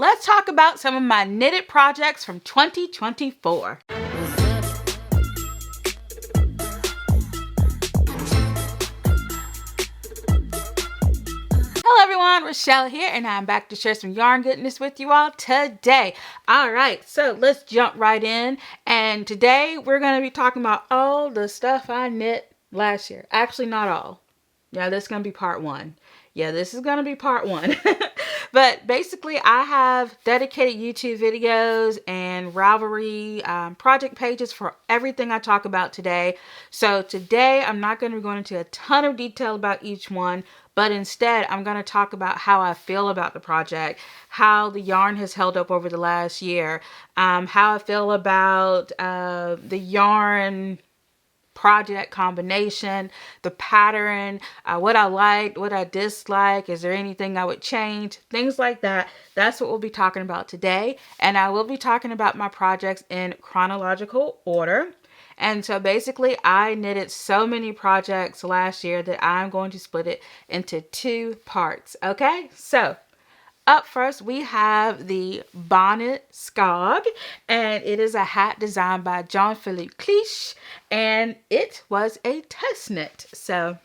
let's talk about some of my knitted projects from 2024. Hello everyone, Rochelle here, and I'm back to share some yarn goodness with you all today. Alright, so let's jump right in, and today we're going to be talking about all the stuff I knit last year. Actually, not all. Yeah, this is going to be part one. Yeah, this is going to be part one. But basically, I have dedicated YouTube videos and Ravelry project pages for everything I talk about today. So today, I'm not going to be going into a ton of detail about each one, but instead, I'm going to talk about how I feel about the project, how the yarn has held up over the last year, how I feel about the yarn project combination, the pattern, what I liked, what I disliked, is there anything I would change, things like that. That's what we'll be talking about today. And I will be talking about my projects in chronological order. And so basically I knitted so many projects last year that I'm going to split it into two parts. Okay, so up first, we have the Bonnet Skog, and it is a hat designed by Jean-Philippe Cliche, and it was a test knit. So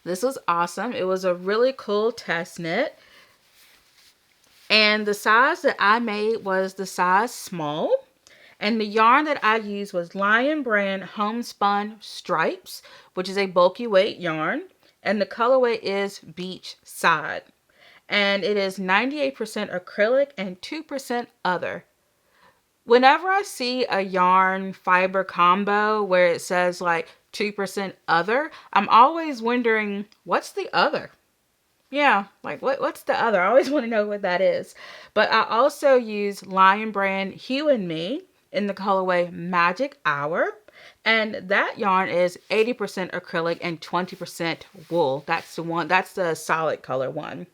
this was awesome. It was a really cool test knit, and the size that I made was the size small, and the yarn that I used was Lion Brand Homespun Stripes, which is a bulky weight yarn, and the colorway is Beach Side. And it is 98% acrylic and 2% other. Whenever I see a yarn fiber combo where it says like 2% other, I'm always wondering, what's the other? Yeah, like what's the other? I always want to know what that is. But I also use Lion Brand Hue and Me in the colorway Magic Hour. And that yarn is 80% acrylic and 20% wool. That's the one, that's the solid color one.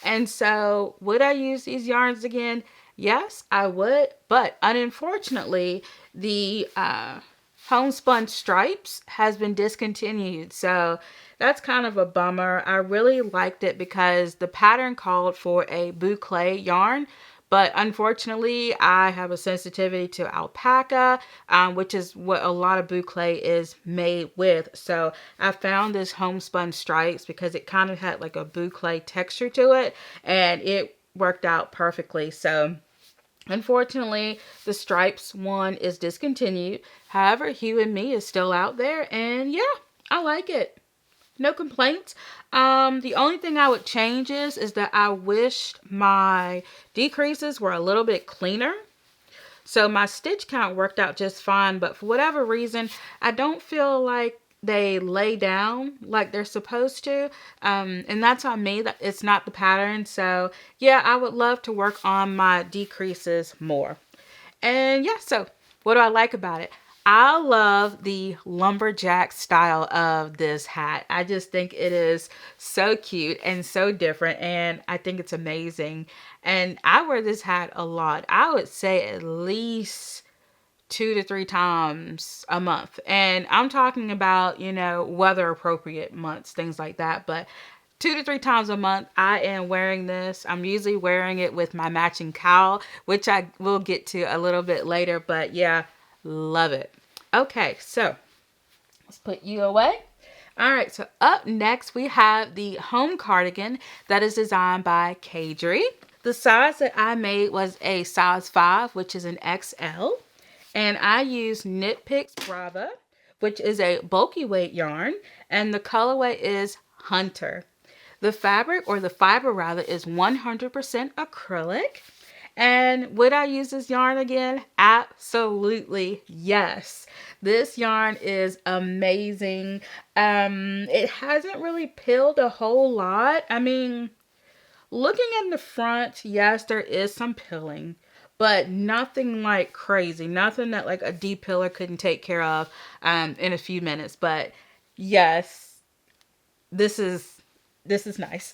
And so, would I use these yarns again? Yes, I would. But unfortunately, the homespun stripes has been discontinued. So, that's kind of a bummer. I really liked it because the pattern called for a boucle yarn. But unfortunately, I have a sensitivity to alpaca, which is what a lot of boucle is made with. So I found this homespun stripes because it kind of had like a boucle texture to it, and it worked out perfectly. So unfortunately, the stripes one is discontinued. However, Hue and Me is still out there, and yeah, I like it. No complaints. The only thing I would change is that I wished my decreases were a little bit cleaner. So my stitch count worked out just fine, but for whatever reason, I don't feel like they lay down like they're supposed to. And that's on me. That it's not the pattern. So yeah, I would love to work on my decreases more. And yeah, so what do I like about it? I love the lumberjack style of this hat. I just think it is so cute and so different, and I think it's amazing. And I wear this hat a lot. I would say at least 2 to 3 times a month. And I'm talking about, you know, weather appropriate months, things like that. But 2 to 3 times a month, I am wearing this. I'm usually wearing it with my matching cowl, which I will get to a little bit later. But yeah, love it. Okay, so let's put you away. All right, so up next we have the home cardigan that is designed by Kadri. The size that I made was a size 5, which is an XL. And I used Knit Picks Brava, which is a bulky weight yarn. And the colorway is Hunter. The fabric, or the fiber rather, is 100% acrylic. And would I use this yarn again? Absolutely yes. This yarn is amazing. It hasn't really pilled a whole lot. I mean, looking in the front, yes, there is some pilling, but nothing like crazy. Nothing that like a de-piller couldn't take care of in a few minutes. But yes, this is nice.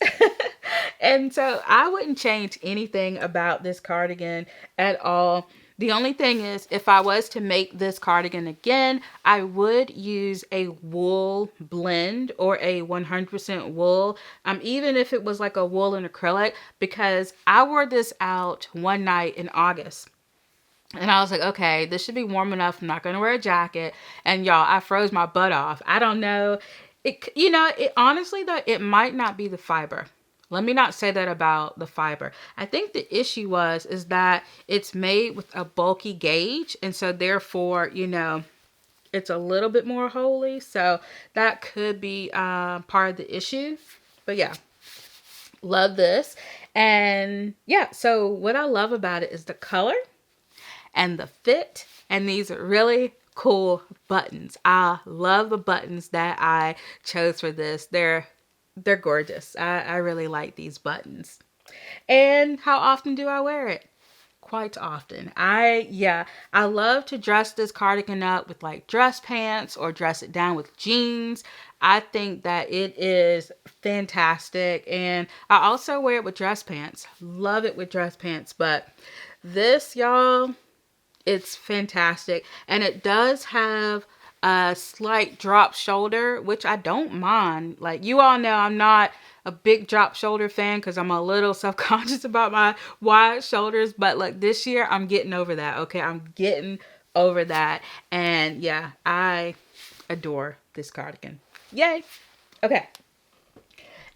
And so I wouldn't change anything about this cardigan at all. The only thing is, if I was to make this cardigan again, I would use a wool blend or a 100% wool, even if it was like a wool and acrylic, because I wore this out one night in August. And I was like, okay, this should be warm enough. I'm not going to wear a jacket. And y'all, I froze my butt off. I don't know. It honestly though, it might not be the fiber. Let me not say that about the fiber. I think the issue is that it's made with a bulky gauge. And so therefore, it's a little bit more holey. So that could be part of the issue. But yeah, love this. And yeah, so what I love about it is the color and the fit, and these are really cool buttons. I love the buttons that I chose for this. They're gorgeous. I really like these buttons. And how often do I wear it? Quite often. I love to dress this cardigan up with like dress pants or dress it down with jeans. I think that it is fantastic. And I also wear it with dress pants. Love it with dress pants. But this, y'all, it's fantastic. And it does have a slight drop shoulder, which I don't mind. Like, you all know I'm not a big drop shoulder fan because I'm a little self-conscious about my wide shoulders. But like this year, I'm getting over that. Okay, I'm getting over that. And yeah, I adore this cardigan. Yay. Okay.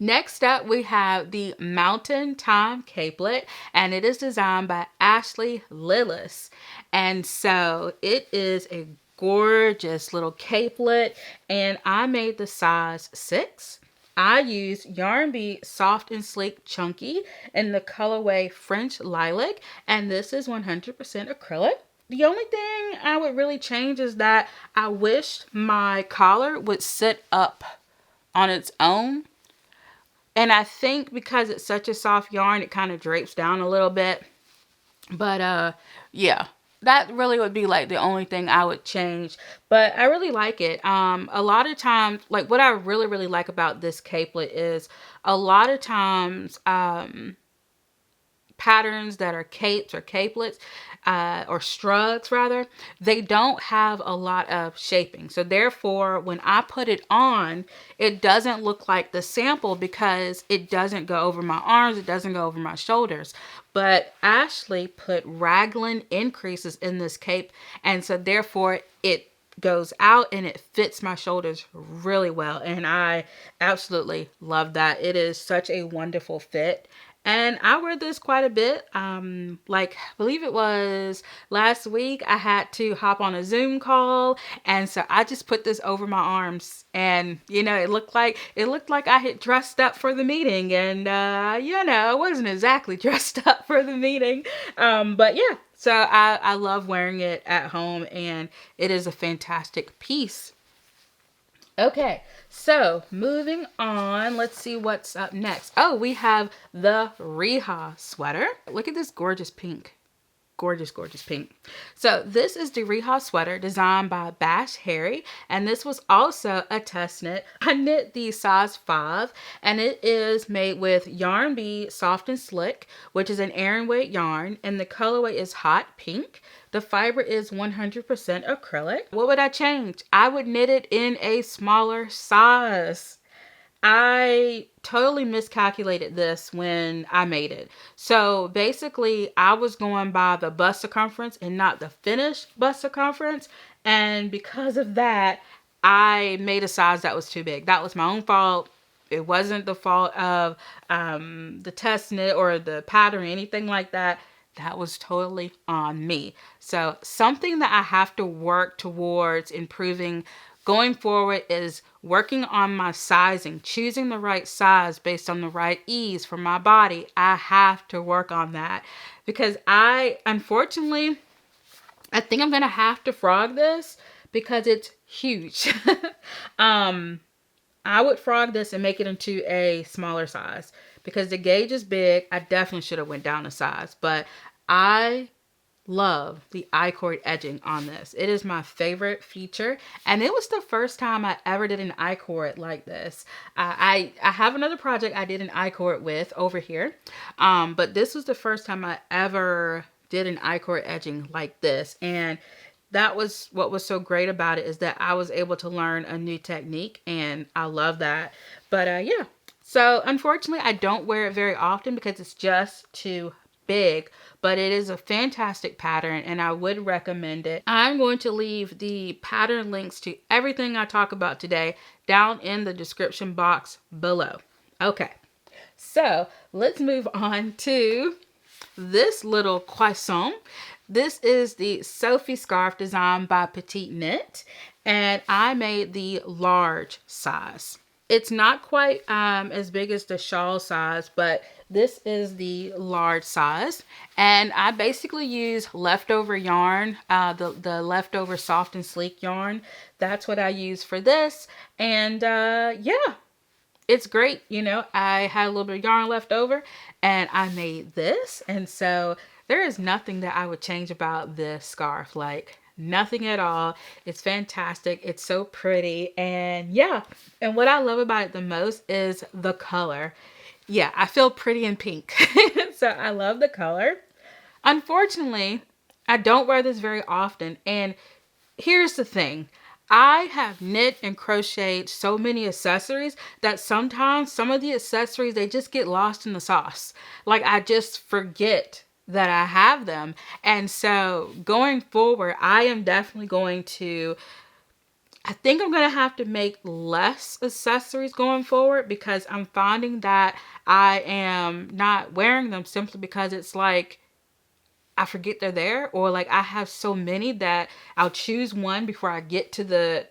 Next up, we have the Mountain Time Capelet, and it is designed by Ashley Lillis. And so it is a gorgeous little capelet, and I made the size 6. I used YarnBee Soft and Sleek Chunky in the colorway French Lilac, and this is 100% acrylic. The only thing I would really change is that I wished my collar would sit up on its own. And I think because it's such a soft yarn, it kind of drapes down a little bit. But yeah, that really would be like the only thing I would change. But I really like it. A lot of times, like what I really, really like about this capelet is a lot of times patterns that are capes or capelets, or strugs rather, they don't have a lot of shaping. So therefore, when I put it on, it doesn't look like the sample because it doesn't go over my arms, it doesn't go over my shoulders. But Ashley put raglan increases in this cape, and so therefore it goes out and it fits my shoulders really well, and I absolutely love that. It is such a wonderful fit. And I wear this quite a bit. Like, I believe it was last week, I had to hop on a Zoom call. And so I just put this over my arms. And, it looked like I had dressed up for the meeting. And, I wasn't exactly dressed up for the meeting. But yeah, so I love wearing it at home. And it is a fantastic piece. Okay, so moving on, let's see what's up next. Oh, we have the Riha sweater. Look at this gorgeous pink. Gorgeous, gorgeous pink. So this is the Riha sweater designed by Bash Harry, and this was also a test knit. I knit the size 5, and it is made with YarnBee Soft and Slick, which is an Aran weight yarn, and the colorway is hot pink. The fiber is 100% acrylic. What would I change? I would knit it in a smaller size. I totally miscalculated this when I made it. So basically, I was going by the bust circumference and not the finished bust circumference. And because of that, I made a size that was too big. That was my own fault. It wasn't the fault of the test knit or the pattern or anything like that. That was totally on me. So something that I have to work towards improving going forward is working on my sizing, choosing the right size based on the right ease for my body. I have to work on that because unfortunately, I think I'm going to have to frog this because it's huge. I would frog this and make it into a smaller size because the gauge is big. I definitely should have went down a size, but I love the I-cord edging on this. It is my favorite feature, and it was the first time I ever did an I-cord like this. I have another project I did an I-cord with over here, but this was the first time I ever did an I-cord edging like this. And that was what was so great about it, is that I was able to learn a new technique, and I love that. But yeah, so unfortunately I don't wear it very often because it's just too big, but it is a fantastic pattern and I would recommend it. I'm going to leave the pattern links to everything I talk about today down in the description box below. Okay, so let's move on to this little croissant. This is the Sophie scarf designed by Petite Knit, and I made the large size. It's not quite as big as the shawl size, but this is the large size. And I basically use leftover yarn, the leftover soft and sleek yarn. That's what I use for this. And yeah, it's great. You know, I had a little bit of yarn left over and I made this. And so there is nothing that I would change about this scarf. Like, nothing at all. It's fantastic. It's so pretty. And yeah, and what I love about it the most is the color. Yeah, I feel pretty in pink. So I love the color. Unfortunately, I don't wear this very often. And here's the thing. I have knit and crocheted so many accessories that sometimes some of the accessories, they just get lost in the sauce. Like, I just forget that I have them. And so going forward, I am definitely going to, I think I'm going to have to make less accessories going forward, because I'm finding that I am not wearing them simply because it's like I forget they're there, or like I have so many that I'll choose one before I get to the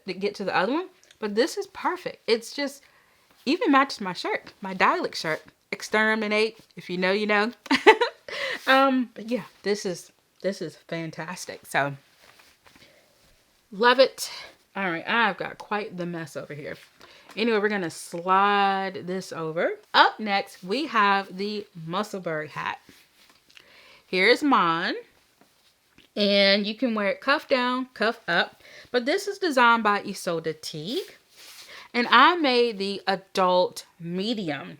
other one. But this is perfect. It's just even matches my shirt, my dialect shirt. Exterminate, if you know, you know. But yeah, this is fantastic. So love it. All right, I've got quite the mess over here. Anyway, we're gonna slide this over. Up next, we have the Musselburgh hat. Here's mine, and you can wear it cuff down, cuff up, but this is designed by Isolde Teague, and I made the adult medium.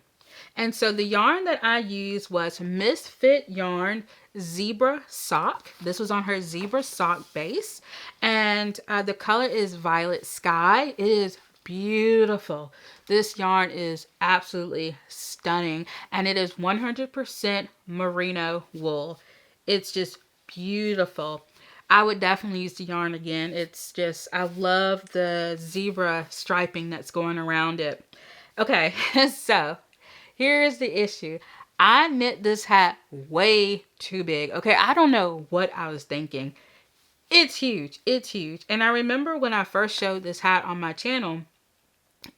And so the yarn that I used was Misfit Yarn Zebra Sock. This was on her Zebra Sock base, and the color is Violet Sky. It is beautiful. This yarn is absolutely stunning, and it is 100% merino wool. It's just beautiful. I would definitely use the yarn again. It's just, I love the zebra striping that's going around it. Okay, so here's the issue. I knit this hat way too big. Okay, I don't know what I was thinking. It's huge. It's huge. And I remember when I first showed this hat on my channel,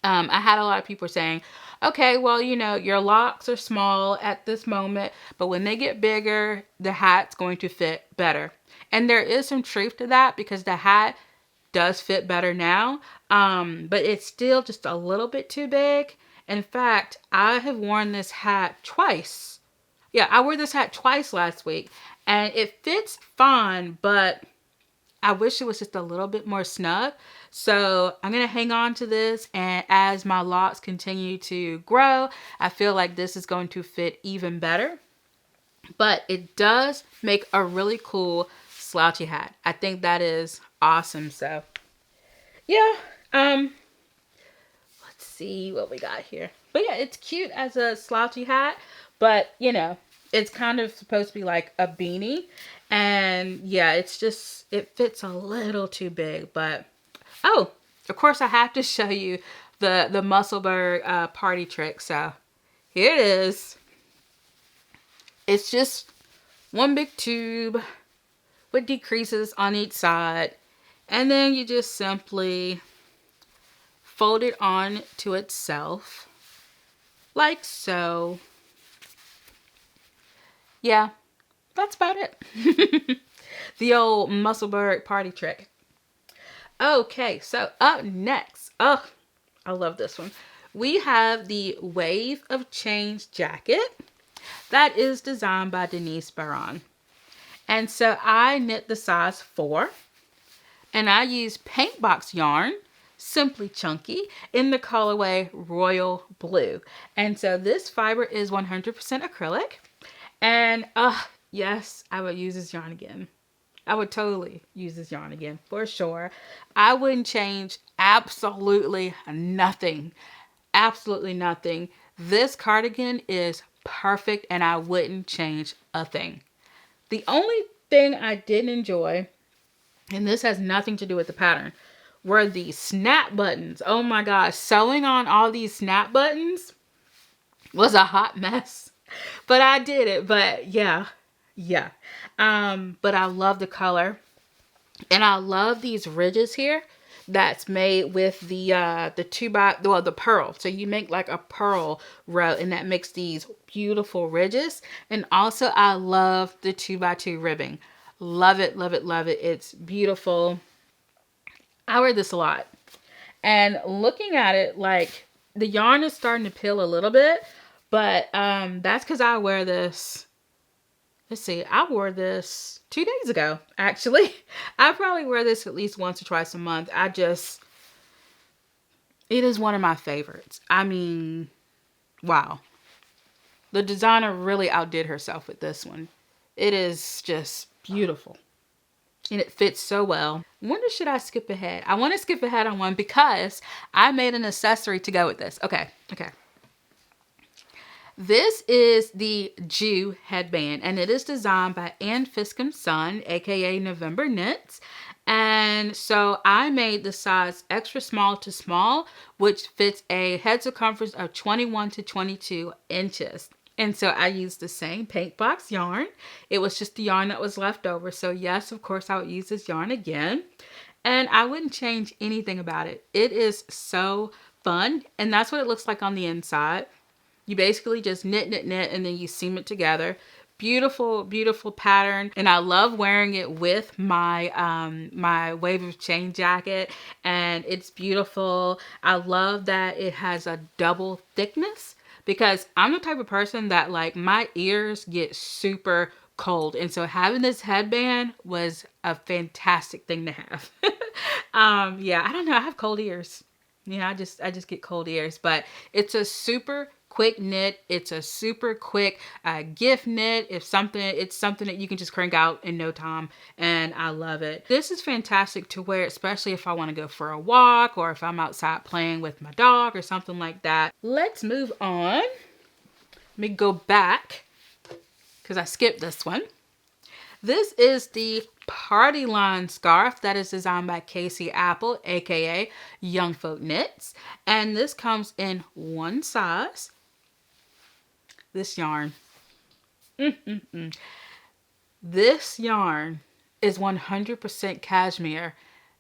I had a lot of people saying, okay, well, you know, your locks are small at this moment, but when they get bigger, the hat's going to fit better. And there is some truth to that, because the hat does fit better now, but it's still just a little bit too big. In fact, I have worn this hat twice. Yeah, I wore this hat twice last week, and it fits fine, but I wish it was just a little bit more snug. So I'm going to hang on to this, and as my locks continue to grow, I feel like this is going to fit even better. But it does make a really cool slouchy hat. I think that is awesome. So yeah, let's see what we got here. But yeah, it's cute as a slouchy hat, but you know, it's kind of supposed to be like a beanie. And yeah, it's just, it fits a little too big. But oh, of course I have to show you the Musselburgh party trick. So here it is. It's just one big tube with decreases on each side. And then you just simply fold it on to itself like so. Yeah, that's about it. The old Musselburgh party trick. Okay, so up next, oh, I love this one. We have the Wave of Change jacket. That is designed by Denise Baron. And so I knit the size 4. And I use paint box yarn, Simply Chunky, in the colorway Royal Blue. And so this fiber is 100% acrylic. And yes, I would use this yarn again. I would totally use this yarn again for sure. I wouldn't change absolutely nothing. Absolutely nothing. This cardigan is perfect and I wouldn't change a thing. The only thing I didn't enjoy, and this has nothing to do with the pattern, were the snap buttons. Oh my gosh, sewing on all these snap buttons was a hot mess. But I did it. But yeah. But I love the color. And I love these ridges here that's made with the the pearl. So you make like a pearl row and that makes these beautiful ridges. And also I love the 2x2 ribbing. Love it, love it, love it. It's beautiful. I wear this a lot. And looking at it, like the yarn is starting to peel a little bit, but that's because I wear this. Let's see, I wore this 2 days ago, actually. I probably wear this at least once or twice a month. It is one of my favorites. I mean, wow. The designer really outdid herself with this one. It is just beautiful. And it fits so well. I wonder, should I skip ahead? I want to skip ahead on one because I made an accessory to go with this. Okay. This is the Jew headband, and it is designed by Ann Fiskam's son, aka November Knits. And so I made the size extra small to small, which fits a head circumference of 21 to 22 inches. And so I used the same paint box yarn. It was just the yarn that was left over. So yes, of course, I would use this yarn again. And I wouldn't change anything about it. It is so fun. And that's what it looks like on the inside. You basically just knit, and then you seam it together. Beautiful, beautiful pattern. And I love wearing it with my my wave of chain jacket. And it's beautiful. I love that it has a double thickness because I'm the type of person that like my ears get super cold. And so having this headband was a fantastic thing to have. Yeah, I don't know. I have cold ears. Yeah, I just get cold ears, but it's a super quick knit. It's a super quick gift knit. It's something that you can just crank out in no time, and I love it. This is fantastic to wear, especially if I want to go for a walk or if I'm outside playing with my dog or something like that. Let's move on. Let me go back because I skipped this one. This is the party line scarf that is designed by Casey Apple, aka Young Folk Knits. And this comes in one size. This yarn. This yarn is 100% cashmere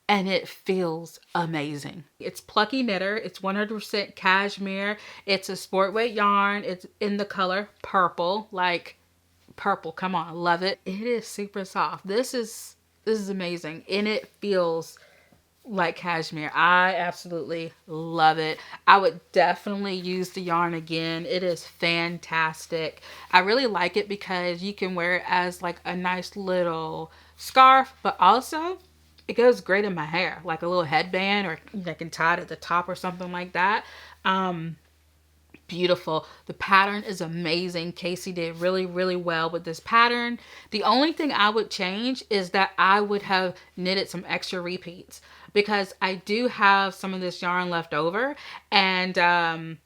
and it feels amazing. It's plucky knitter. It's 100% cashmere. It's a sport weight yarn. It's in the color purple, like purple. Come on, love it. It is super soft. This is amazing, and it feels like cashmere. I absolutely love it. I would definitely use the yarn again. It is fantastic. I really like it because you can wear it as like a nice little scarf, but also it goes great in my hair, like a little headband, or I can tie it at the top or something like that. Beautiful. The pattern is amazing. Casey did really, really well with this pattern. The only thing I would change is that I would have knitted some extra repeats because I do have some of this yarn left over, and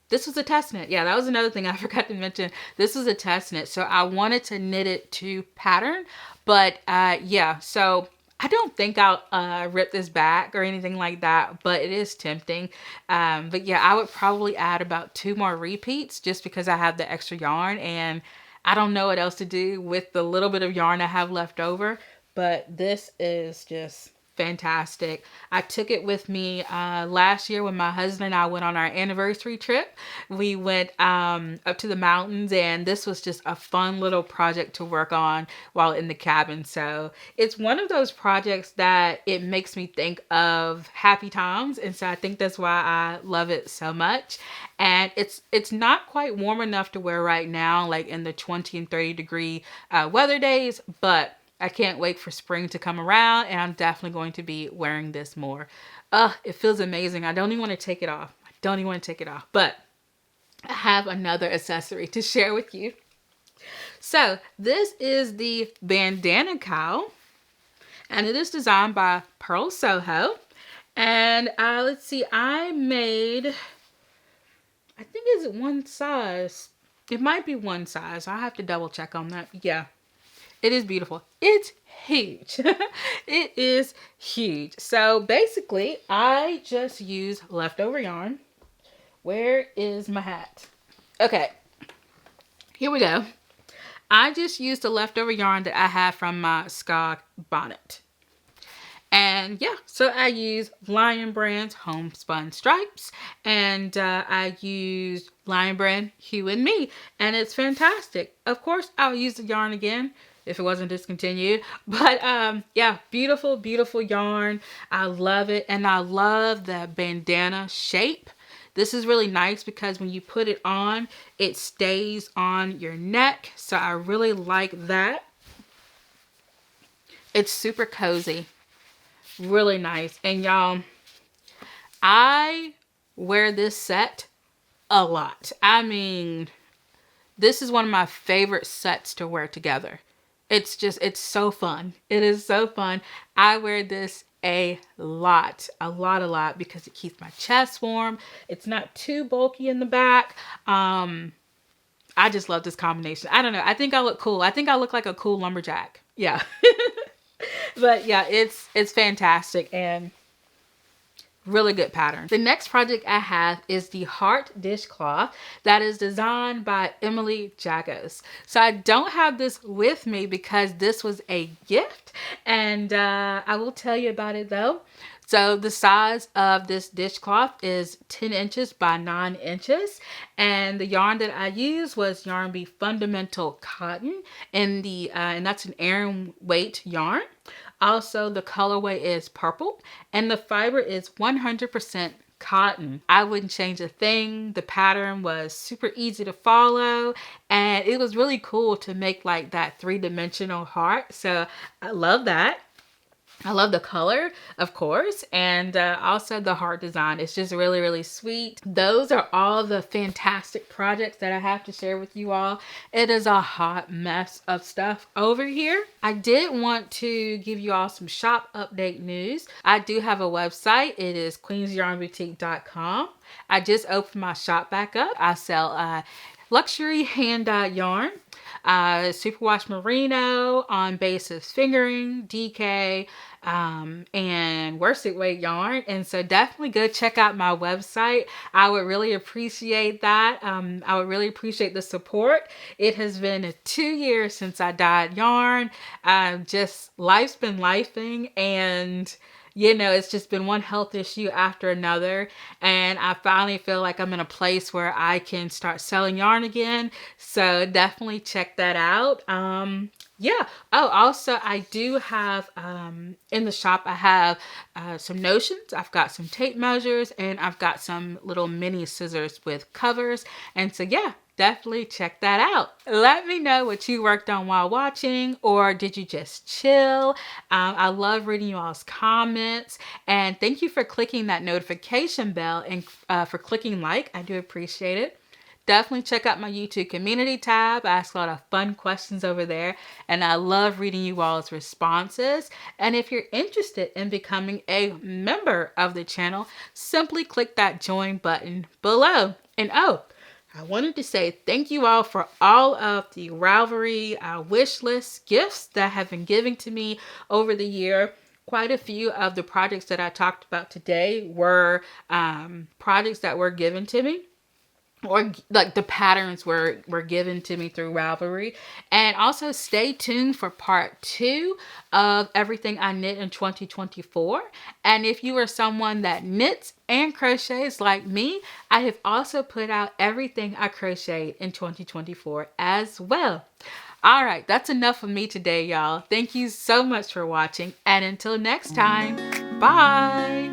this was a test knit. Yeah, that was another thing I forgot to mention. This was a test knit, so I wanted to knit it to pattern, but yeah, so I don't think I'll rip this back or anything like that, but it is tempting. But yeah, I would probably add about 2 more repeats just because I have the extra yarn and I don't know what else to do with the little bit of yarn I have left over. But this is just fantastic. I took it with me last year when my husband and I went on our anniversary trip. We went up to the mountains, and this was just a fun little project to work on while in the cabin. So it's one of those projects that it makes me think of happy times, and so I think that's why I love it so much. And it's not quite warm enough to wear right now, like in the 20 and 30 degree weather days, but I can't wait for spring to come around, and I'm definitely going to be wearing this more. It feels amazing. I don't even want to take it off. But I have another accessory to share with you. So this is the bandana cowl, and it is designed by Pearl Soho. And let's see, I made, I think it's one size. It might be one size. I'll have to double check on that. Yeah, it is beautiful. It's huge. It is huge. So basically, I just use leftover yarn. Where is my hat? Okay, here we go. I just used the leftover yarn that I have from my ska bonnet. And yeah, so I use Lion Brand's Homespun Stripes, and I use Lion Brand Hue and Me, and it's fantastic. Of course, I'll use the yarn again if it wasn't discontinued, but yeah, beautiful, beautiful yarn. I love it, and I love the bandana shape. This is really nice because when you put it on, it stays on your neck, so I really like that. It's super cozy. Really nice. And y'all, I wear this set a lot. I mean, this is one of my favorite sets to wear together. It's so fun. It is so fun. I wear this a lot, because it keeps my chest warm. It's not too bulky in the back. I just love this combination. I don't know. I think I look cool. I think I look like a cool lumberjack. Yeah. But yeah, it's fantastic and really good pattern. The next project I have is the Heart Dishcloth that is designed by Emily Jagos. So I don't have this with me because this was a gift, and I will tell you about it though. So the size of this dishcloth is 10 inches by 9 inches. And the yarn that I used was Yarn Bee Fundamental Cotton. And that's an Aran weight yarn. Also, the colorway is purple. And the fiber is 100% cotton. I wouldn't change a thing. The pattern was super easy to follow. And it was really cool to make like that 3-dimensional heart. So I love that. I love the color, of course, and also the heart design. It's just really, really sweet. Those are all the fantastic projects that I have to share with you all. It is a hot mess of stuff over here. I did want to give you all some shop update news. I do have a website. It is QueensYarnBoutique.com. I just opened my shop back up. I sell luxury hand-dyed yarn. Superwash merino on basis fingering, DK, and worsted weight yarn. And so definitely go check out my website. I would really appreciate that. I would really appreciate the support. It has been 2 years since I dyed yarn. Just life's been lifing, and you know, it's just been one health issue after another. And I finally feel like I'm in a place where I can start selling yarn again. So definitely check that out. Yeah. Oh, also I do have, in the shop, I have some notions. I've got some tape measures, and I've got some little mini scissors with covers. And so, yeah. Definitely check that out. Let me know what you worked on while watching, or did you just chill? I love reading you all's comments, and thank you for clicking that notification bell and for clicking like. I do appreciate it. Definitely check out my YouTube community tab. I ask a lot of fun questions over there, and I love reading you all's responses. And if you're interested in becoming a member of the channel, simply click that join button below. And oh, I wanted to say thank you all for all of the Ravelry Wishlist gifts that have been given to me over the year. Quite a few of the projects that I talked about today were projects that were given to me, or like the patterns were given to me through Ravelry. And also stay tuned for part 2 of everything I knit in 2024. And if you are someone that knits and crochets like me, I have also put out everything I crocheted in 2024 as well. All right, that's enough of me today, y'all. Thank you so much for watching, and until next time, bye.